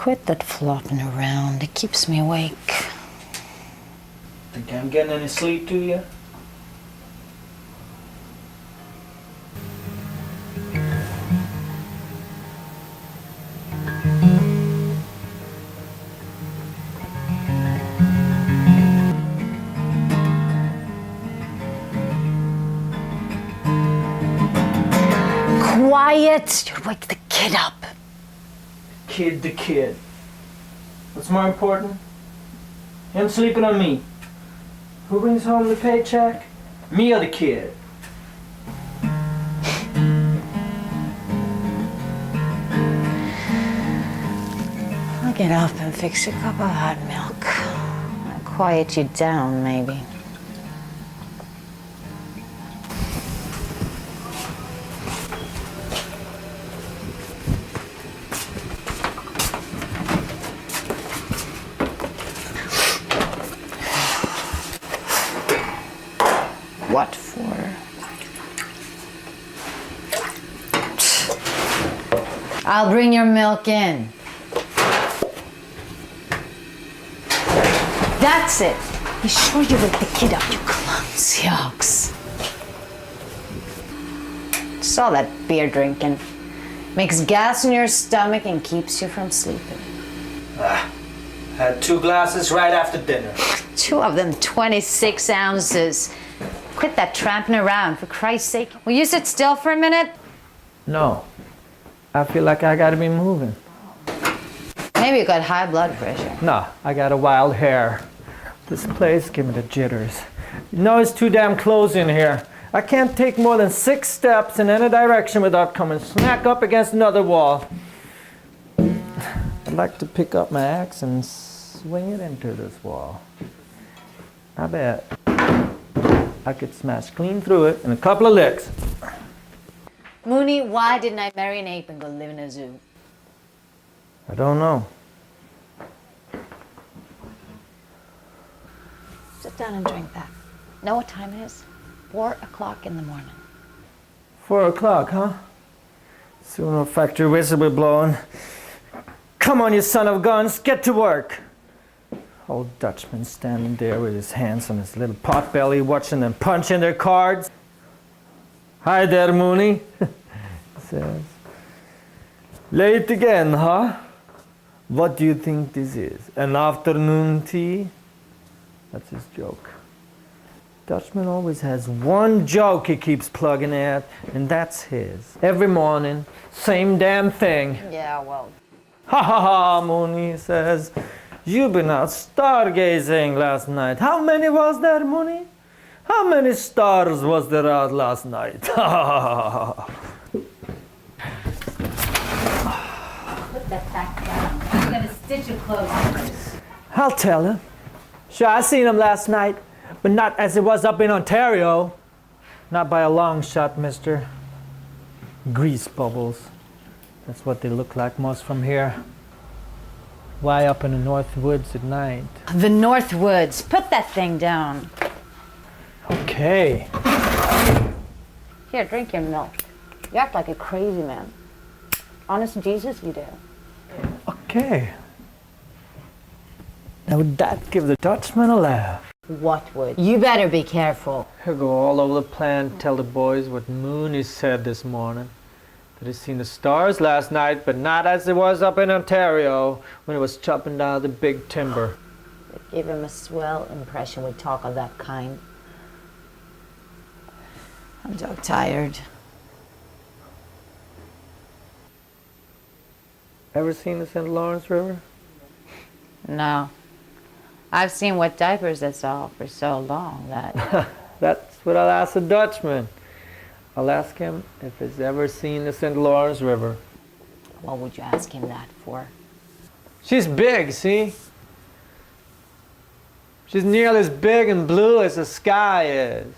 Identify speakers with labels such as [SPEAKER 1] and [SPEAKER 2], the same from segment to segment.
[SPEAKER 1] Quit that flopping around. It keeps me awake.
[SPEAKER 2] Think I'm getting any sleep to you?
[SPEAKER 1] Quiet! You'd wake the kid up.
[SPEAKER 2] Kid the kid. What's more important? Him sleeping on me. Who brings home the paycheck? Me or the kid?
[SPEAKER 1] I'll get up and fix you a cup of hot milk. I'll quiet you down, maybe. What for? I'll bring your milk in. That's it. Be sure you wake the kid up, you clumsy ox. Saw that beer drinking. Makes gas in your stomach and keeps you from sleeping.
[SPEAKER 2] Had 2 glasses right after dinner.
[SPEAKER 1] 2 of them, 26 ounces. Quit that tramping around, for Christ's sake. Will you sit still for a minute?
[SPEAKER 2] No. I feel like I gotta be moving.
[SPEAKER 1] Maybe you got high blood pressure.
[SPEAKER 2] No, I got a wild hair. This place give me the jitters. You know it's too damn close in here. I can't take more than 6 steps in any direction without coming smack up against another wall. I'd like to pick up my axe and swing it into this wall. I bet I could smash clean through it in a couple of licks.
[SPEAKER 1] Moony, why didn't I marry an ape and go live in a zoo?
[SPEAKER 2] I don't know.
[SPEAKER 1] Sit down and drink that. Know what time it is? 4 o'clock in the morning.
[SPEAKER 2] 4 o'clock, huh? Soon a factory whistle will be blowing. Come on, you son of guns, get to work. Old Dutchman standing there with his hands on his little pot belly, watching them punch in their cards. Hi there, Moony, he says. Late again, huh? What do you think this is? An afternoon tea? That's his joke. Dutchman always has one joke he keeps plugging at, and that's his. Every morning, same damn thing.
[SPEAKER 1] Yeah, well.
[SPEAKER 2] Ha ha ha, Moony says. You've been out stargazing last night. How many was there, Moony? How many stars was there out last night? Ha ha ha.
[SPEAKER 1] Put that back down. I'm gonna stitch you close.
[SPEAKER 2] I'll tell him. Sure, I seen him last night, but not as it was up in Ontario. Not by a long shot, mister. Grease bubbles. That's what they look like most from here. Why up in the North Woods at night?
[SPEAKER 1] The North Woods. Put that thing down.
[SPEAKER 2] Okay.
[SPEAKER 1] Here, drink your milk. You act like a crazy man. Honest Jesus, you do.
[SPEAKER 2] Okay. Now would that give the Dutchman a laugh?
[SPEAKER 1] What would? You better be careful.
[SPEAKER 2] He'll go all over the plant, tell the boys what Moony said this morning. That he seen the stars last night, but not as it was up in Ontario when it was chopping down the big timber.
[SPEAKER 1] It gave him a swell impression with talk of that kind. I'm dog tired.
[SPEAKER 2] Ever seen the St. Lawrence River?
[SPEAKER 1] No. I've seen wet diapers that's all for so long that...
[SPEAKER 2] That's what I'll ask the Dutchman. I'll ask him if he's ever seen the St. Lawrence River.
[SPEAKER 1] What would you ask him that for?
[SPEAKER 2] She's big, see? She's nearly as big and blue as the sky is.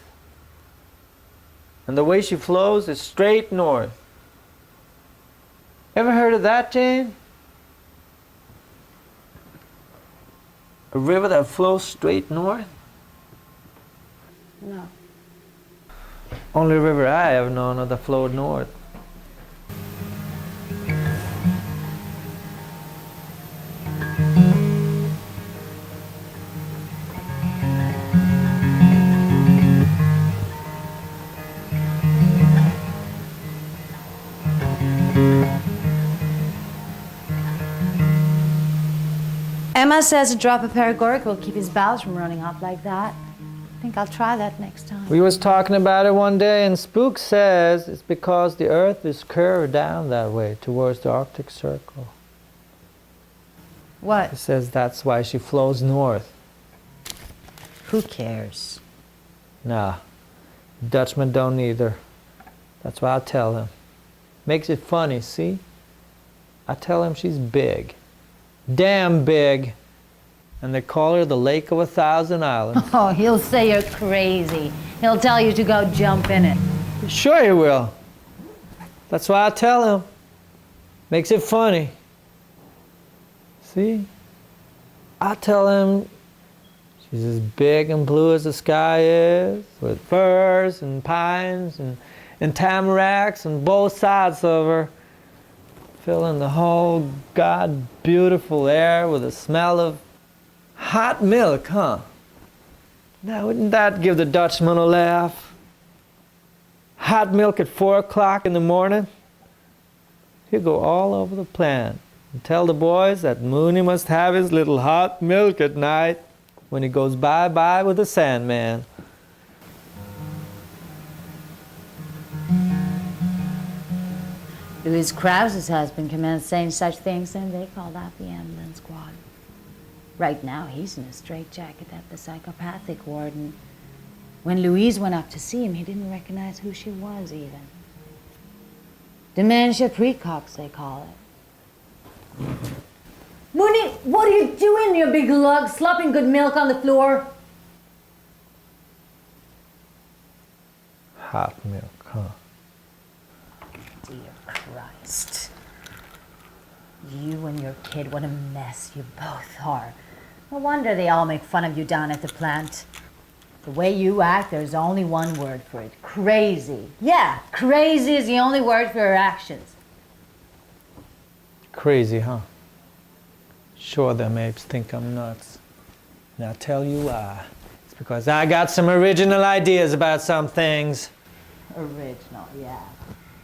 [SPEAKER 2] And the way she flows is straight north. Ever heard of that, Jane? A river that flows straight north?
[SPEAKER 1] No.
[SPEAKER 2] Only river I ever known of that flowed north.
[SPEAKER 1] Mama says a drop of paregoric will keep his bowels from running off like that. I think I'll try that next time.
[SPEAKER 2] We was talking about it one day, and Spook says it's because the Earth is curved down that way towards the Arctic Circle.
[SPEAKER 1] What?
[SPEAKER 2] He says that's why she flows north.
[SPEAKER 1] Who cares?
[SPEAKER 2] Nah, Dutchmen don't either. That's why I tell him. Makes it funny, see? I tell him she's big. Damn big. And they call her the Lake of 1,000 Islands.
[SPEAKER 1] Oh, he'll say you're crazy. He'll tell you to go jump in it.
[SPEAKER 2] Sure he will. That's why I tell him. Makes it funny. See? I tell him she's as big and blue as the sky is, with firs and pines and tamaracks on both sides of her, filling the whole God beautiful air with the smell of hot milk, huh? Now, wouldn't that give the Dutchman a laugh? Hot milk at 4 o'clock in the morning? He'll go all over the planet and tell the boys that Moony must have his little hot milk at night when he goes bye-bye with the Sandman.
[SPEAKER 1] Louis Krause's husband commenced saying such things, and they called out the ambulance squad. Right now, he's in a straitjacket at the psychopathic ward, and when Louise went up to see him, he didn't recognize who she was, even. Dementia precox, they call it. Moony, what are you doing, you big lug, slopping good milk on the floor?
[SPEAKER 2] Hot milk, huh?
[SPEAKER 1] Dear Christ. You and your kid, what a mess you both are. No wonder they all make fun of you down at the plant. The way you act, there's only one word for it. Crazy. Yeah, crazy is the only word for your actions.
[SPEAKER 2] Crazy, huh? Sure, them apes think I'm nuts. And I'll tell you why. It's because I got some original ideas about some things.
[SPEAKER 1] Original, yeah.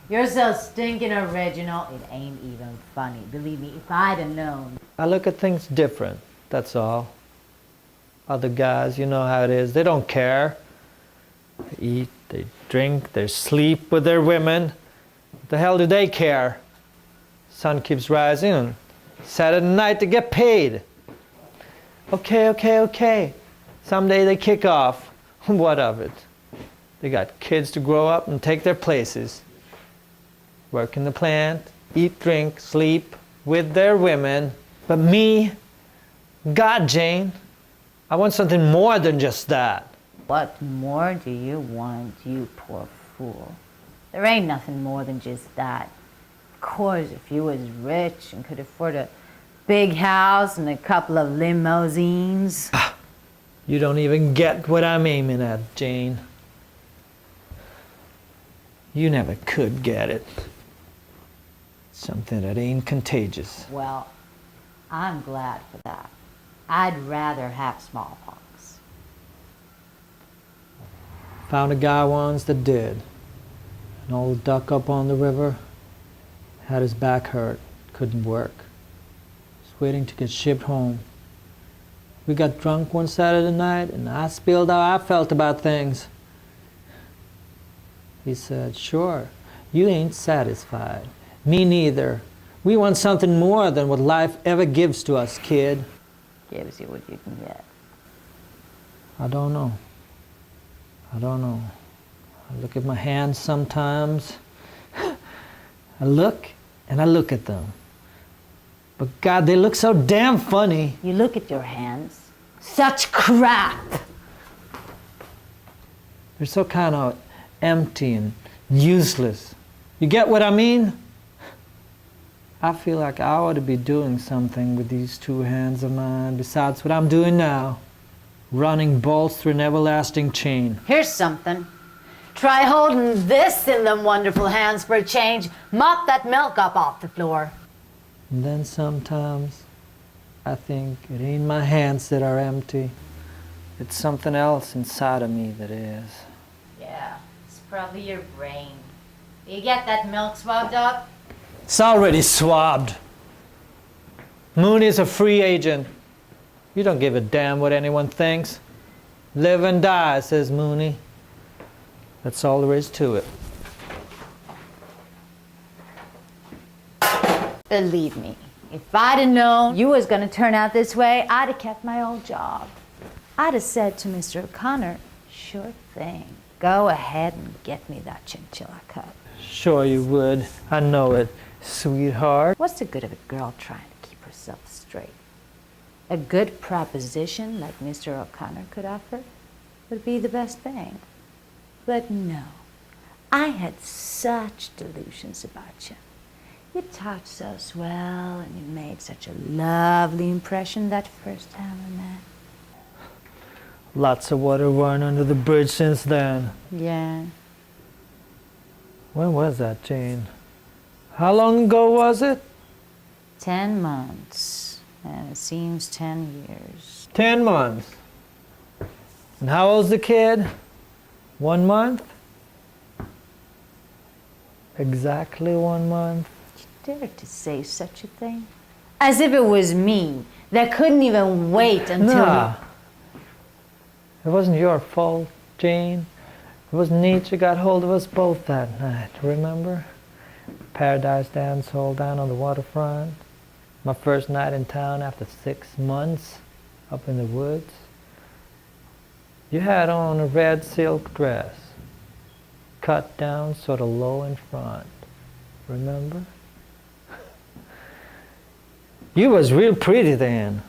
[SPEAKER 1] You're so stinking original, it ain't even funny. Believe me, if I'd have known.
[SPEAKER 2] I look at things different, that's all. Other guys, you know how it is, they don't care. They eat, they drink, they sleep with their women. What the hell do they care? Sun keeps rising and Saturday night they get paid. Okay. Someday they kick off. What of it? They got kids to grow up and take their places. Work in the plant, eat, drink, sleep with their women. But me, God, Jane, I want something more than just that.
[SPEAKER 1] What more do you want, you poor fool? There ain't nothing more than just that. Of course, if you was rich and could afford a big house and a couple of limousines.
[SPEAKER 2] You don't even get what I'm aiming at, Jane. You never could get it. Something that ain't contagious.
[SPEAKER 1] Well, I'm glad for that. I'd rather have smallpox.
[SPEAKER 2] Found a guy once that did. An old duck up on the river. Had his back hurt. Couldn't work. Was waiting to get shipped home. We got drunk one Saturday night and I spilled how I felt about things. He said, "Sure, you ain't satisfied. Me neither. We want something more than what life ever gives to us, kid."
[SPEAKER 1] Gives you what you can get.
[SPEAKER 2] I don't know. I look at my hands sometimes. I look and I look at them. But God, they look so damn funny.
[SPEAKER 1] You look at your hands. Such crap!
[SPEAKER 2] They're so kind of empty and useless. You get what I mean? I feel like I ought to be doing something with these two hands of mine besides what I'm doing now. Running bolts through an everlasting chain.
[SPEAKER 1] Here's something. Try holding this in them wonderful hands for a change. Mop that milk up off the floor.
[SPEAKER 2] And then sometimes I think it ain't my hands that are empty. It's something else inside of me that is.
[SPEAKER 1] Yeah, it's probably your brain. You get that milk swabbed up?
[SPEAKER 2] It's already swabbed. Moony's a free agent. You don't give a damn what anyone thinks. Live and die, says Moony. That's all there is to it.
[SPEAKER 1] Believe me, if I'd have known you was gonna turn out this way, I'd have kept my old job. I'd have said to Mr. O'Connor, sure thing. Go ahead and get me that chinchilla cut.
[SPEAKER 2] Sure you would. I know it, sweetheart.
[SPEAKER 1] What's the good of a girl trying to keep herself straight? A good proposition like Mr. O'Connor could offer would be the best thing. But no, I had such delusions about you. You talked so swell and you made such a lovely impression that first time we met.
[SPEAKER 2] Lots of water run under the bridge since then.
[SPEAKER 1] Yeah.
[SPEAKER 2] When was that, Jane? How long ago was it?
[SPEAKER 1] 10 months. And it seems 10 years.
[SPEAKER 2] 10 months. And how old's the kid? 1 month? Exactly 1 month.
[SPEAKER 1] You dare to say such a thing? As if it was me that couldn't even wait until...
[SPEAKER 2] Nah. It wasn't your fault, Jane. It was nature got hold of us both that night, remember? Paradise dance hall down on the waterfront. My first night in town after 6 months, up in the woods. You had on a red silk dress, cut down sort of low in front, remember? You was real pretty then.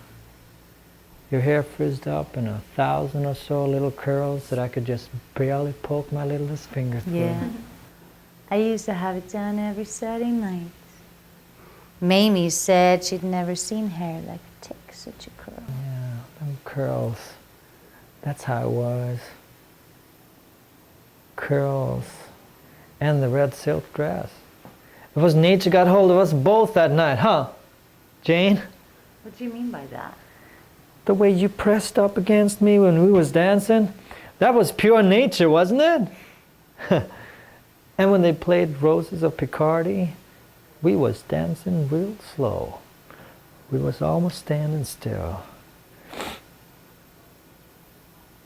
[SPEAKER 2] Your hair frizzed up in 1,000 or so little curls that I could just barely poke my littlest finger through.
[SPEAKER 1] Yeah. I used to have it done every Saturday night. Mamie said she'd never seen hair that could take such a curl.
[SPEAKER 2] Yeah, them curls. That's how it was. Curls. And the red silk dress. It was nature got hold of us both that night, huh, Jane?
[SPEAKER 1] What do you mean by that?
[SPEAKER 2] The way you pressed up against me when we was dancing, that was pure nature, wasn't it? And when they played Roses of Picardy, we was dancing real slow. We was almost standing still.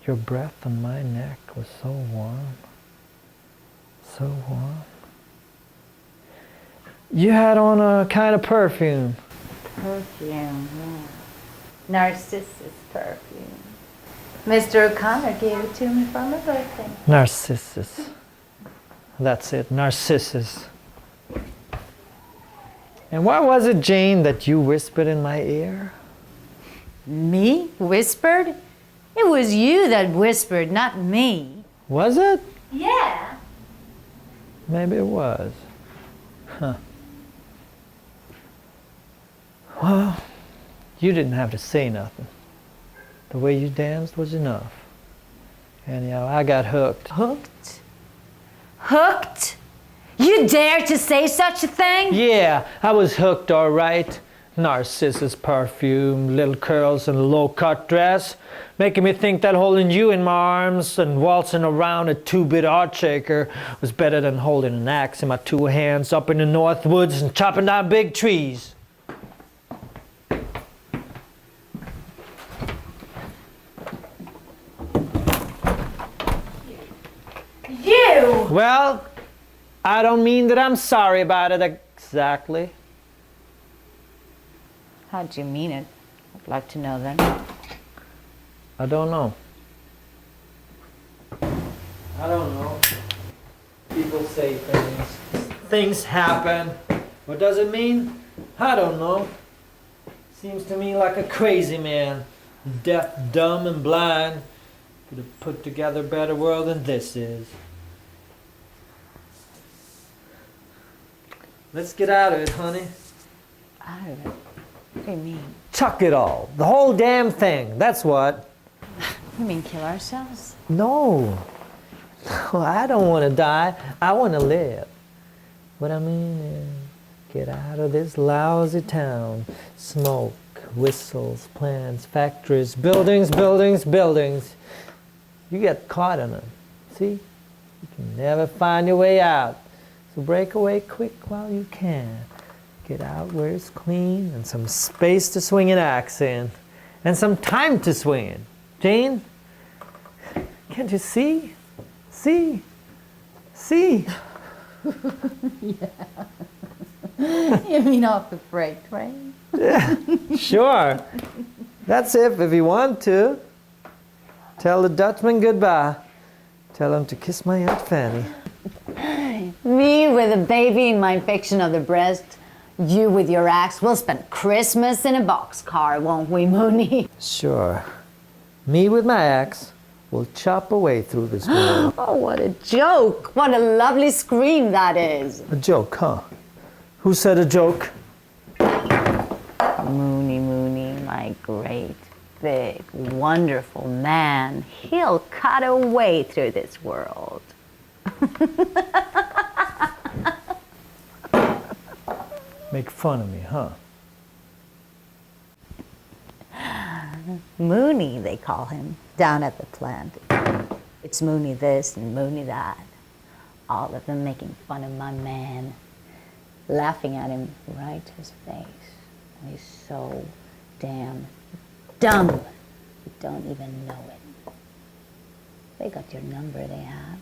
[SPEAKER 2] Your breath on my neck was so warm, so warm. You had on a kind of perfume.
[SPEAKER 1] Perfume, yeah. Narcissus perfume. Mr. O'Connor gave it to me for my birthday.
[SPEAKER 2] Narcissus. That's it, Narcissus. And what was it, Jane, that you whispered in my ear?
[SPEAKER 1] Me? Whispered? It was you that whispered, not me.
[SPEAKER 2] Was it?
[SPEAKER 1] Yeah.
[SPEAKER 2] Maybe it was. Huh. Well, you didn't have to say nothing. The way you danced was enough. Anyhow, I got hooked.
[SPEAKER 1] Hooked? Hooked? You dare to say such a thing?
[SPEAKER 2] Yeah, I was hooked all right. Narcissus perfume, little curls and a low-cut dress, making me think that holding you in my arms and waltzing around a 2-bit art shaker was better than holding an axe in my 2 hands up in the north woods and chopping down big trees.
[SPEAKER 1] You!
[SPEAKER 2] Well, I don't mean that I'm sorry about it exactly.
[SPEAKER 1] How'd you mean it? I'd like to know then.
[SPEAKER 2] I don't know. I don't know. People say things. Things happen. What does it mean? I don't know. Seems to me like a crazy man. Deaf, dumb, and blind. Could have put together a better world than this is. Let's get out of it, honey.
[SPEAKER 1] Out of it? What do you mean?
[SPEAKER 2] Chuck it all. The whole damn thing. That's what.
[SPEAKER 1] You mean kill ourselves?
[SPEAKER 2] No. No, I don't want to die. I want to live. What I mean is, get out of this lousy town. Smoke, whistles, plants, factories, buildings, buildings, buildings. You get caught in them. See? You can never find your way out. So break away quick while you can. Get out where it's clean and some space to swing an axe in. and some time to swing it. Jane, can't you see? See?
[SPEAKER 1] You mean off the freight train?
[SPEAKER 2] Yeah, sure. That's if you want to. Tell the Dutchman goodbye. Tell him to kiss my Aunt Fanny.
[SPEAKER 1] Me with a baby in my fiction of the breast. You with your axe. We'll spend Christmas in a boxcar, won't we, Moony?
[SPEAKER 2] Sure. Me with my axe will chop away through this world.
[SPEAKER 1] Oh, what a joke. What a lovely scream that is.
[SPEAKER 2] A joke, huh? Who said a joke?
[SPEAKER 1] Moony, my great, big, wonderful man. He'll cut a way through this world.
[SPEAKER 2] Make fun of me, huh?
[SPEAKER 1] Moony, they call him, down at the plant. It's Moony this and Moony that. All of them making fun of my man, laughing at him right to his face. And he's so damn dumb. You don't even know it. They got your number, they have.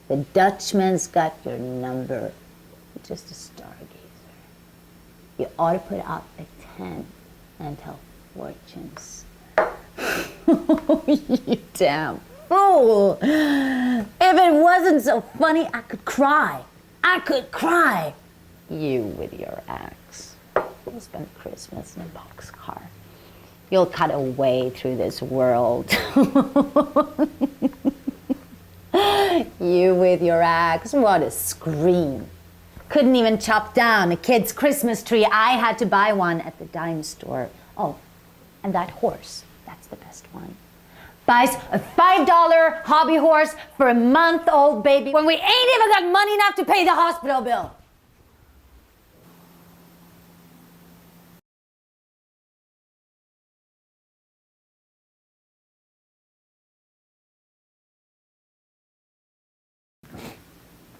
[SPEAKER 1] The Dutchman's got your number. You're just a stargazer. You ought to put out a tent and tell fortunes. You damn fool. If it wasn't so funny, I could cry. You with your axe. You'll spend Christmas in a boxcar. You'll cut a way through this world. You with your axe. What a scream. Couldn't even chop down a kid's Christmas tree. I had to buy one at the dime store. Oh, and that horse, that's the best one. Buys a $5 hobby horse for a month-old baby when we ain't even got money enough to pay the hospital bill.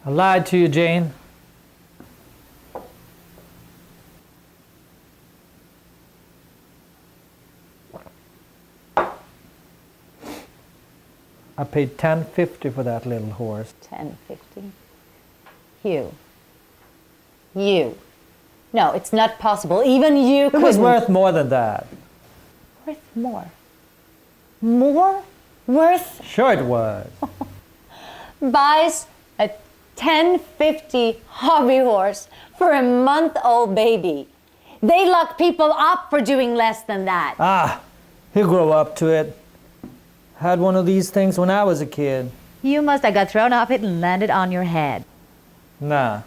[SPEAKER 2] I lied to you, Jane. I paid $10.50 for that little horse.
[SPEAKER 1] $10.50? You. No, it's not possible. Even you couldn't.
[SPEAKER 2] It was worth more than that.
[SPEAKER 1] Worth more? More? Worth?
[SPEAKER 2] Sure it was.
[SPEAKER 1] Buys a $10.50 hobby horse for a month-old baby. They lock people up for doing less than that.
[SPEAKER 2] Ah, he'll grow up to it. Had one of these things when I was a kid.
[SPEAKER 1] You must have got thrown off it and landed on your head.
[SPEAKER 2] Nah.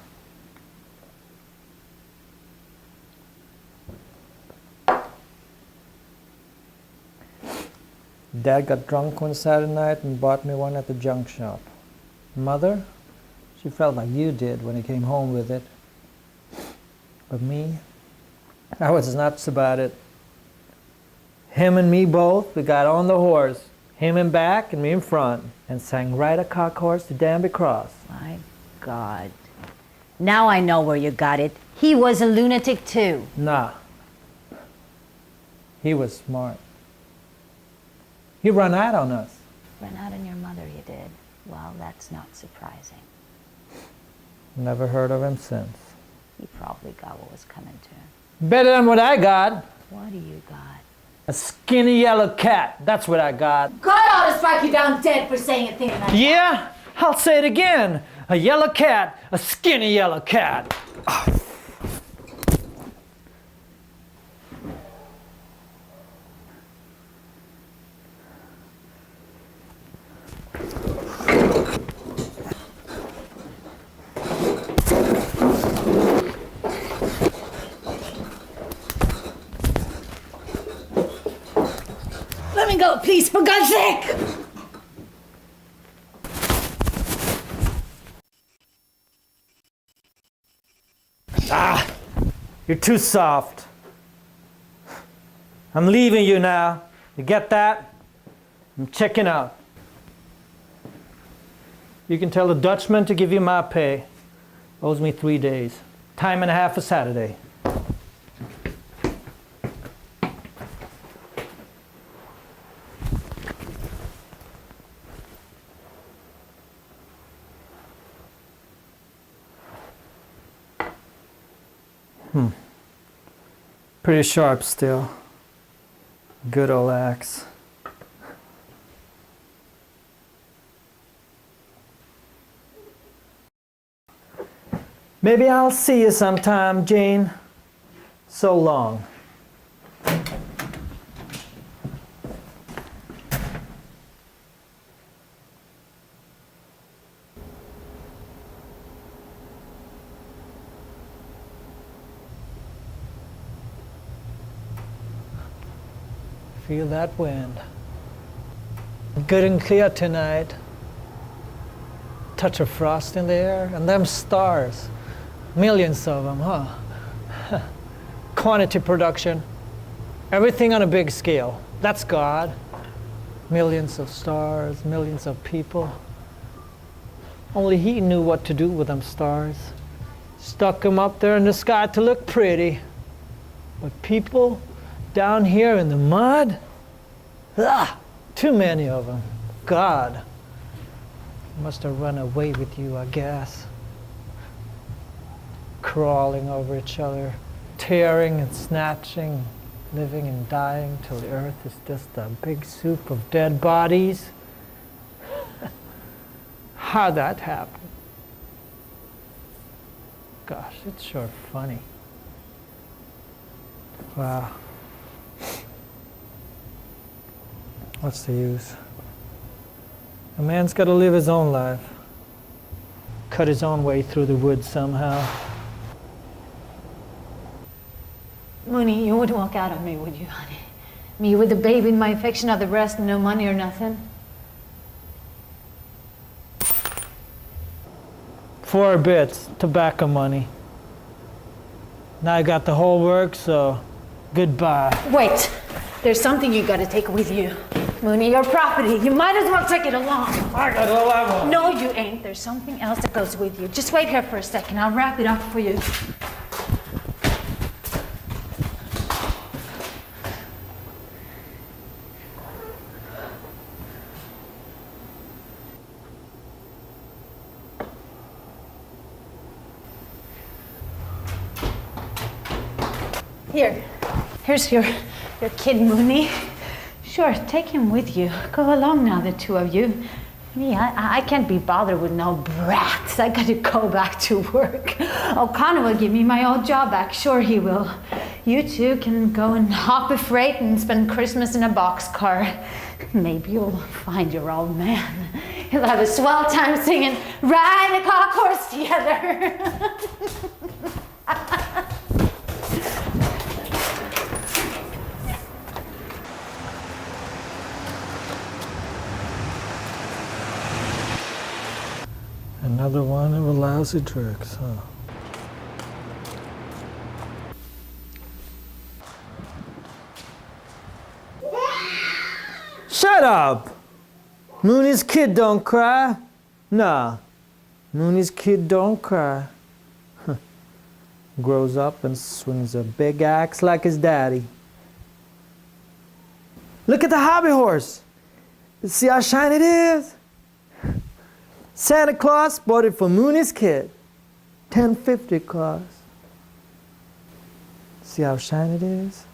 [SPEAKER 2] Dad got drunk one Saturday night and bought me one at the junk shop. Mother, she felt like you did when he came home with it. But me, I was nuts about it. Him and me both, we got on the horse. Him in back and me in front, and sang Ride a Cock Horse to Danby Cross.
[SPEAKER 1] My God. Now I know where you got it. He was a lunatic too.
[SPEAKER 2] Nah. He was smart. He ran out on us.
[SPEAKER 1] Ran out on your mother, you did. Well, that's not surprising.
[SPEAKER 2] Never heard of him since.
[SPEAKER 1] He probably got what was coming to him.
[SPEAKER 2] Better than what I got.
[SPEAKER 1] What do you got?
[SPEAKER 2] A skinny yellow cat. That's what I got.
[SPEAKER 1] God ought to strike you down dead for saying a thing like that.
[SPEAKER 2] Yeah? I'll say it again. A yellow cat. A skinny yellow cat. Oh.
[SPEAKER 1] Let me go, please, for God's sake!
[SPEAKER 2] Ah, you're too soft. I'm leaving you now. You get that? I'm checking out. You can tell the Dutchman to give you my pay. Owes me 3 days. Time and a half for Saturday. Pretty sharp still. Good old axe. Maybe I'll see you sometime, Jane. So long.
[SPEAKER 3] Feel that wind. Good and clear tonight. Touch of frost in the air, and them stars. Millions of them, huh? Quantity production. Everything on a big scale. That's God. Millions of stars, millions of people. Only He knew what to do with them stars. Stuck them up there in the sky to look pretty. But people down here in the mud, too many of them. God must have run away with you, I guess. Crawling over each other, tearing and snatching, living and dying till the earth is just a big soup of dead bodies. How'd that happen? Gosh, it's sure funny. Wow. What's the use? A man's got to live his own life. Cut his own way through the woods somehow.
[SPEAKER 1] Moony, you wouldn't walk out on me, would you, honey? Me with the baby and my affection, of the rest, no money or nothing?
[SPEAKER 3] 4 bits, tobacco money. Now I got the whole work, so goodbye.
[SPEAKER 1] Wait, there's something you gotta take with you. Moony, your property, you might as well take it along.
[SPEAKER 3] I got all I want.
[SPEAKER 1] No, you ain't. There's something else that goes with you. Just wait here for a second. I'll wrap it up for you. Here's your kid, Moony. Sure, take him with you. Go along now, the two of you. Me, I can't be bothered with no brats. I gotta go back to work. O'Connor will give me my old job back. Sure he will. You two can go and hop a freight and spend Christmas in a boxcar. Maybe you'll find your old man. He'll have a swell time singing Ride a Cock Horse together.
[SPEAKER 3] Another one of the lousy tricks, huh?
[SPEAKER 2] Shut up! Mooney's kid don't cry. Nah, Mooney's kid don't cry. Grows up and swings a big axe like his daddy. Look at the hobby horse. See how shiny it is? Santa Claus bought it for Mooney's kid. 1050 Claus. See how shiny it is?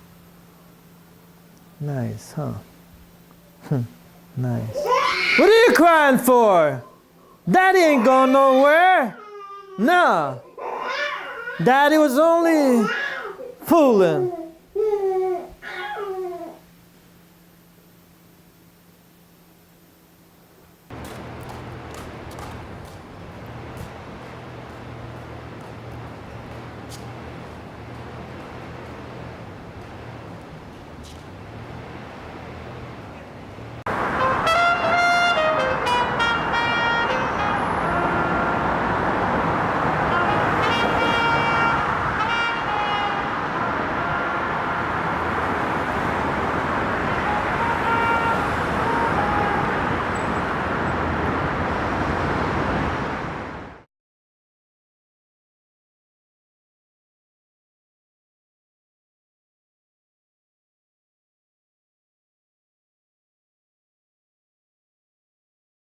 [SPEAKER 2] Nice, huh? Nice. What are you crying for? Daddy ain't going nowhere. No. Daddy was only fooling.